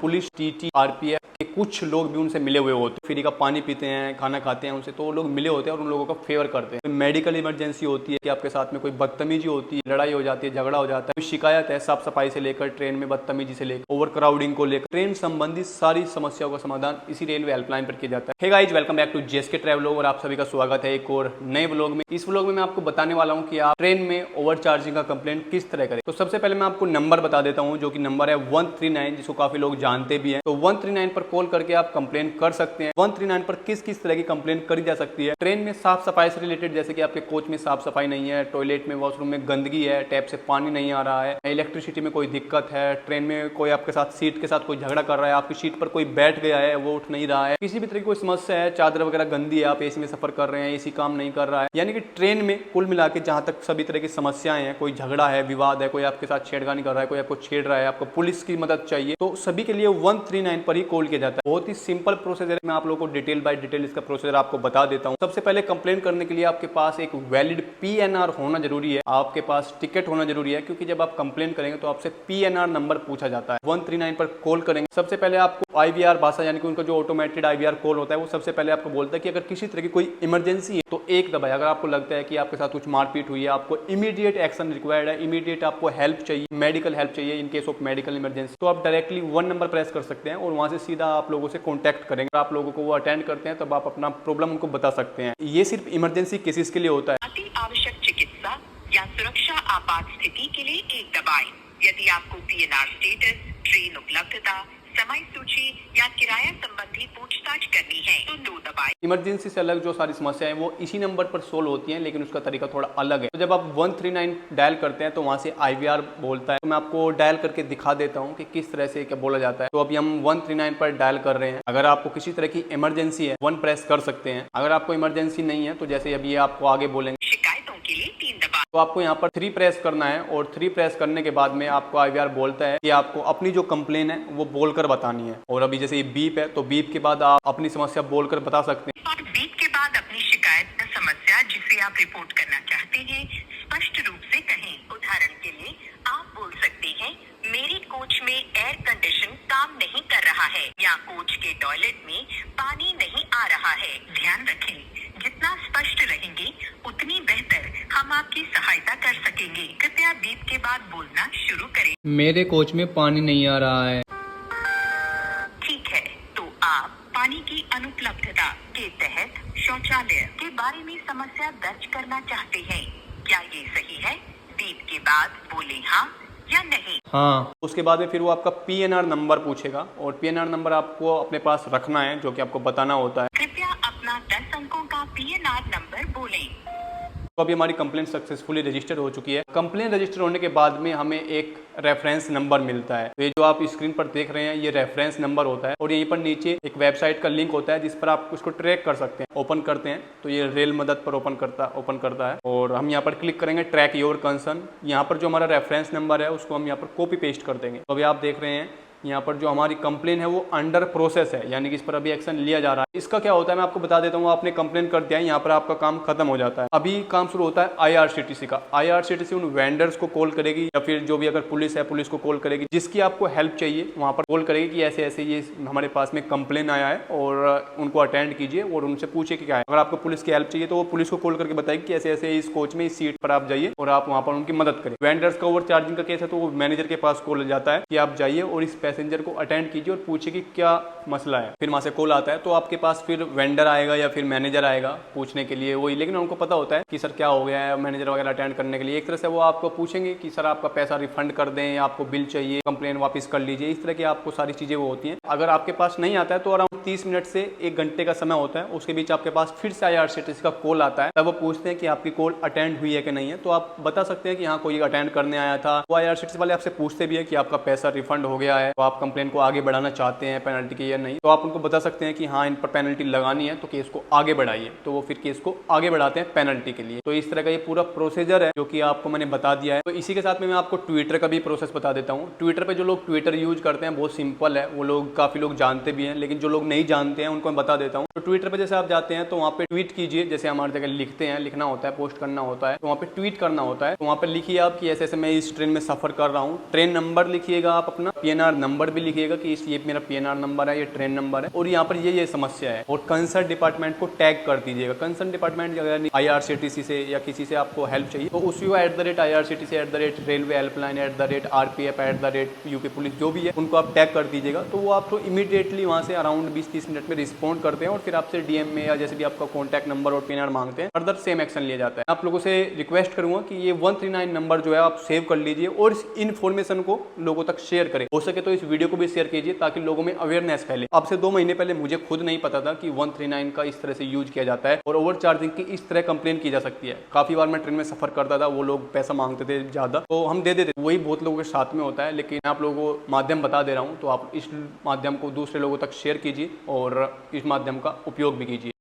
Police, TT, RPF के कुछ लोग भी उनसे मिले हुए होते हैं, फ्री का पानी पीते हैं, खाना खाते हैं उनसे, तो वो लोग मिले होते हैं और उन लोगों का फेवर करते हैं। मेडिकल इमरजेंसी होती है कि आपके साथ में कोई बदतमीजी होती है, लड़ाई हो जाती है, झगड़ा हो जाता है, कोई शिकायत है साफ सफाई से लेकर ट्रेन में बदतमीजी से लेकर ओवर क्राउडिंग को लेकर, ट्रेन संबंधित सारी समस्याओं का समाधान इसी रेलवे हेल्पलाइन पर किया जाता है। Hey guys, welcome back to JSK traveller और आप सभी का स्वागत है एक और नए व्लॉग में। इस व्लॉग में मैं आपको बताने वाला हूं कि आप ट्रेन में ओवर चार्जिंग का कंप्लेंट किस तरह करें। तो सबसे पहले मैं आपको नंबर बता देता हूं, जो कि नंबर है 139, जिसको काफी लोग जानते भी हैं। तो 139 पर कॉल करके आप कंप्लेंट कर सकते हैं। 139 पर किस किस तरह की कंप्लेंट करी जा सकती है। ट्रेन में साफ सफाई से रिलेटेड, जैसे कि आपके कोच में साफ सफाई नहीं है, टॉयलेट में, वॉशरूम में गंदगी है, टैप से पानी नहीं आ रहा है, इलेक्ट्रिसिटी में कोई दिक्कत है, ट्रेन में कोई आपके साथ सीट के साथ कोई झगड़ा कर रहा है, आपकी सीट पर कोई बैठ गया है वो उठ नहीं रहा है, किसी भी तरह की कोई समस्या है, चादर वगैरह गंदी है, आप एसी में सफर कर रहे हैं, एसी काम नहीं कर रहा है, यानी कि ट्रेन में कुल मिला के जहां तक सभी तरह की समस्याएं हैं, कोई झगड़ा है, विवाद है, कोई आपके साथ छेड़खानी कर रहा है, कोई आपको छेड़ रहा है, आपको पुलिस की मदद चाहिए, तो सभी के लिए 139 पर ही कॉल किया जाता है। बहुत ही सिंपल प्रोसीजर है, मैं आप लोगों को डिटेल बाय डिटेल इसका प्रोसीजर आपको बता देता हूं। सबसे पहले कंप्लेंट करने के लिए आपके पास एक वैलिड पीएनआर होना जरूरी है, आपके पास टिकट होना जरूरी है, क्योंकि जब आप कंप्लेंट करेंगे तो आपसे पीएनआर नंबर पूछा जाता है। 139 पर कॉल करेंगे, सबसे पहले आपको आईवीआर भाषा, यानी कि उनका जो ऑटोमेटेड आईवीआर कॉल होता है, वो सबसे पहले आपको बोलता है कि अगर किसी तरह की कोई इमरजेंसी है तो एक दबाए। अगर आपको लगता है कि आपके साथ कुछ मारपीट हुई है, आपको इमीडिएट एक्शन रिक्वायर्ड है, इमीडिएट आपको हेल्प चाहिए, मेडिकल हेल्प चाहिए in case of medical emergency, तो आप डायरेक्टली 1 नंबर प्रेस कर सकते हैं और वहां से सीधा आप लोगों से कॉन्टैक्ट करेंगे। आप लोगों को वो अटेंड करते हैं तब आप अपना प्रॉब्लम उनको बता सकते हैं। ये सिर्फ इमरजेंसी केसेस के लिए होता है। अति आवश्यक चिकित्सा या सुरक्षा आपात स्थिति के लिए 1 दबाएं। यदि आपको पीएनआर स्टेटस, ट्रेन उपलब्धता, समय सूची या किराया संबंधी पूछताछ करनी है तो 2 दबाएं। इमरजेंसी से अलग जो सारी समस्याएं वो इसी नंबर पर सोल्व होती हैं, लेकिन उसका तरीका थोड़ा अलग है। तो जब आप 139 डायल करते हैं तो वहां से आईवीआर बोलता है, तो मैं आपको डायल करके दिखा देता हूं कि किस तरह से क्या बोला जाता है। तो अभी हम 139 पर डायल कर रहे हैं। अगर आपको किसी तरह की इमरजेंसी है 1 प्रेस कर सकते हैं, अगर आपको इमरजेंसी नहीं है तो जैसे अभी आपको आगे बोलेंगे, शिकायतों के लिए 3 दबाएं। तो आपको यहाँ पर 3 प्रेस करना है और 3 प्रेस करने के बाद में आपको आईवीआर बोलता है कि आपको अपनी जो कंप्लेन है वो बोलकर बतानी है। और अभी जैसे ये बीप है, तो बीप के बाद आप अपनी समस्या बोलकर बता सकते हैं। और बीप के बाद अपनी शिकायत या समस्या जिसे आप रिपोर्ट करना चाहते हैं स्पष्ट रूप से कहें। उदाहरण के लिए आप बोल सकते हैं, मेरी कोच में एयर कंडीशन काम नहीं कर रहा है या कोच के टॉयलेट में पानी नहीं आ रहा है। ध्यान रखें, जितना स्पष्ट रहेंगे उतनी बेहतर हम आपकी सहायता कर सकेंगे। कृपया बीप के बाद बोलना शुरू करें। मेरे कोच में पानी नहीं आ रहा है। ठीक है, तो आप पानी की अनुपलब्धता के तहत शौचालय के बारे में समस्या दर्ज करना चाहते हैं। क्या ये सही है? बीप के बाद बोले हाँ या नहीं। हाँ, उसके बाद में फिर वो आपका पीएनआर नंबर पूछेगा और पीएनआर नंबर आपको अपने पास रखना है, जो कि आपको बताना होता है। कृपया अपना 10 अंकों का पीएनआर नंबर बोलें। तो अभी हमारी कंप्लेंट सक्सेसफुली रजिस्टर हो चुकी है। कंप्लेंट रजिस्टर होने के बाद में हमें एक रेफरेंस नंबर मिलता है। तो ये जो आप स्क्रीन पर देख रहे हैं ये रेफरेंस नंबर होता है और यहीं पर नीचे एक वेबसाइट का लिंक होता है जिस पर आप उसको ट्रैक कर सकते हैं। ओपन करते हैं तो ये रेल मदद पर ओपन करता है और हम यहाँ पर क्लिक करेंगे ट्रैक योर कंसर्न। यहाँ पर जो हमारा रेफरेंस नंबर है उसको हम यहाँ पर कॉपी पेस्ट कर देंगे। तो अभी आप देख रहे हैं यहाँ पर जो हमारी कंप्लेन है वो अंडर प्रोसेस है, यानी कि इस पर अभी एक्शन लिया जा रहा है। इसका क्या होता है मैं आपको बता देता हूँ। आपने कंप्लेन कर दिया है, यहाँ पर आपका काम खत्म हो जाता है। अभी काम शुरू होता है आईआरसीटीसी का। आईआरसीटीसी उन वेंडर्स को कॉल करेगी या फिर जो भी अगर पुलिस है पुलिस को कॉल करेगी, जिसकी आपको हेल्प चाहिए वहाँ पर कॉल करेगी कि ऐसे ऐसे ये हमारे पास में कंप्लेन आया है और उनको अटेंड कीजिए और उनसे पूछिए कि क्या है। अगर आपको पुलिस की हेल्प चाहिए तो वो पुलिस को कॉल करके बताएगी कि ऐसे ऐसे इस कोच में इस सीट पर आप जाइए और आप वहाँ पर उनकी मदद करें। वेंडर्स का ओवर चार्जिंग का केस है तो वो मैनेजर के पास कॉल जाता है कि आप जाइए और इस पैसेंजर को अटेंड कीजिए और पूछिए कि क्या मसला है। फिर वहां से कॉल आता है तो आपके पास फिर वेंडर आएगा या फिर मैनेजर आएगा पूछने के लिए वही, लेकिन उनको पता होता है कि सर क्या हो गया है। मैनेजर वगैरह अटेंड करने के लिए एक तरह से वो आपको पूछेंगे कि सर आपका पैसा रिफंड कर दें या आपको बिल चाहिए, कंप्लेन वापस कर लीजिए। इस तरह की आपको सारी चीजें वो होती हैं। अगर आपके पास नहीं आता है तो अराउंड 30 मिनट से 1 घंटे का समय होता है। उसके बीच आपके पास फिर से आईआरसीटीसी का कॉल आता है। तब वो पूछते हैं कि आपकी कॉल अटेंड हुई है कि नहीं है। तो आप बता सकते हैं कि हाँ कोई अटेंड करने आया था। वो आईआरसीटीसी वाले आपसे पूछते भी है कि आपका पैसा रिफंड हो गया है, तो आप कंप्लेन को आगे बढ़ाना चाहते हैं पेनल्टी की या नहीं। तो आप उनको बता सकते हैं कि हाँ इन पर पेनल्टी लगानी है तो केस को आगे बढ़ाइए। तो वो फिर केस को आगे बढ़ाते हैं पेनल्टी के लिए। तो इस तरह का ये पूरा प्रोसीजर है जो कि आपको मैंने बता दिया है। तो इसी के साथ में मैं आपको ट्विटर का भी प्रोसेस बता देता हूँ। ट्विटर पे जो लोग ट्विटर यूज करते हैं बहुत सिंपल है, वो लोग काफी लोग जानते भी हैं, लेकिन जो लोग नहीं जानते हैं उनको मैं बता देता हूँ। तो ट्विटर पे जैसे आप जाते हैं तो वहाँ पे ट्वीट कीजिए, जैसे हमारी जगह लिखते हैं, लिखना होता है, पोस्ट करना होता है, तो वहाँ पे ट्वीट करना होता है। तो वहाँ पे लिखिए आप कि ऐसे ऐसे मैं इस ट्रेन में सफर कर रहा हूँ। ट्रेन नंबर लिखिएगा आप अपना, पीएनआर नंबर भी लिखिएगा कि ये मेरा PNR नंबर है, ये ट्रेन नंबर है और यहाँ पर ये समस्या है, और कंसर्न डिपार्टमेंट को टैग कर दीजिएगा। कंसर्न डिपार्टमेंट अगर IRCTC से या किसी से आपको हेल्प चाहिए तो उसको @IRCTC @railway helpline @RPF @UP police जो भी है उनको आप टैग कर दीजिएगा, तो वो आपको इमीडिएटली वहाँ से अराउंड 20-30 मिनट में रिस्पॉन्ड करते हैं और फिर आपसे DM में या जैसे भी आपका कॉन्टैक्ट नंबर और PNR मांगते हैं, फर्दर सेम एक्शन लिया जाता है। आप लोगों से रिक्वेस्ट करूंगा कि ये 139 नंबर जो है आप सेव कर लीजिए और इस इन्फॉर्मेशन को लोगों तक शेयर करें। हो सके तो इस वीडियो को भी शेयर कीजिए ताकि लोगों में अवेयरनेस फैले। अब से 2 महीने पहले मुझे खुद नहीं पता था कि 139 का इस तरह से यूज किया जाता है और ओवर चार्जिंग की इस तरह कंप्लेन की जा सकती है। काफी बार मैं ट्रेन में सफर करता था, वो लोग पैसा मांगते थे ज्यादा तो हम दे देते, वही बहुत लोगों के साथ में होता है। लेकिन आप लोगों को माध्यम बता दे रहा हूँ, तो आप इस माध्यम को दूसरे लोगों तक शेयर कीजिए और इस माध्यम का उपयोग भी कीजिए।